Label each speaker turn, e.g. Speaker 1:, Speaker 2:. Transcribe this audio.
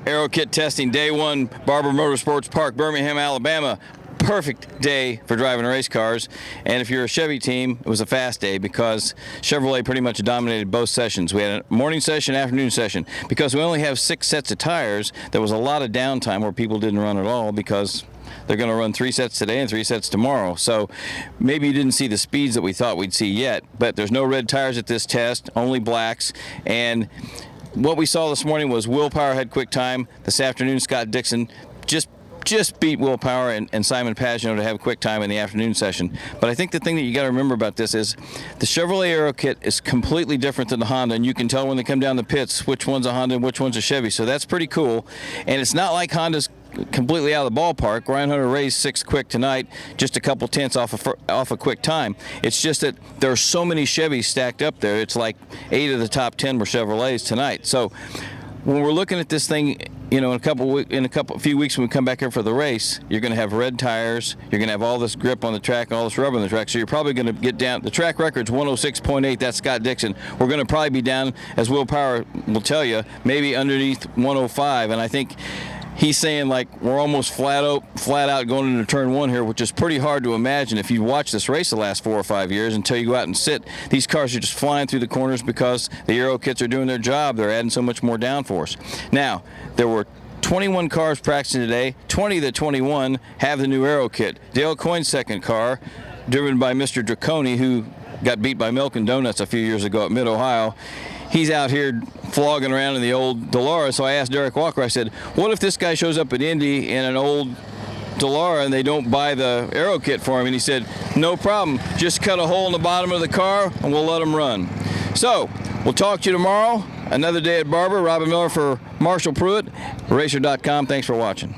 Speaker 1: Aero kit testing, day one, Barber Motorsports Park, Birmingham, Alabama. Perfect day for driving race cars, and if you're a Chevy team, it was a fast day because Chevrolet pretty much dominated both sessions. We had a morning session, afternoon session. Because we only have 6 sets of tires, there was a lot of downtime where people didn't run at all because they're going to run 3 sets today and 3 sets tomorrow. So maybe you didn't see the speeds that we thought we'd see yet, but there's no red tires at this test, only blacks. And what we saw this morning was Will Power had quick time. This afternoon, Scott Dixon just beat Will Power and Simon Pagino to have a quick time in the afternoon session. But I think the thing that you got to remember about this is the Chevrolet Aero kit is completely different than the Honda, and you can tell when they come down the pits which one's a Honda and which one's a Chevy. So that's pretty cool. And it's not like Honda's completely out of the ballpark. Ryan Hunter raced 6th quick tonight, just a couple tenths off a quick time. It's just that there are so many Chevys stacked up there. It's like 8 of the top 10 were Chevrolets tonight. So when we're looking at this thing, you know, in a few weeks when we come back here for the race, you're going to have red tires. You're going to have all this grip on the track and all this rubber on the track. So you're probably going to get down. The track record's 106.8. That's Scott Dixon. We're going to probably be down, as Will Power will tell you, maybe underneath 105. And I think he's saying like we're almost flat out going into turn 1 here, which is pretty hard to imagine if you watch this race the last 4 or 5 years until you go out and sit. These cars are just flying through the corners because the Aero kits are doing their job. They're adding so much more downforce. Now, there were 21 cars practicing today. 20 of the 21 have the new Aero kit. Dale Coyne's second car, driven by Mr. Draconi, who got beat by Milk and Donuts a few years ago at Mid-Ohio. He's out here flogging around in the old Dallara. So I asked Derek Walker, I said, what if this guy shows up at Indy in an old Dallara and they don't buy the Aero kit for him? And he said, no problem. Just cut a hole in the bottom of the car and we'll let him run. So we'll talk to you tomorrow. Another day at Barber. Robin Miller for Marshall Pruitt, RACER.com. Thanks for watching.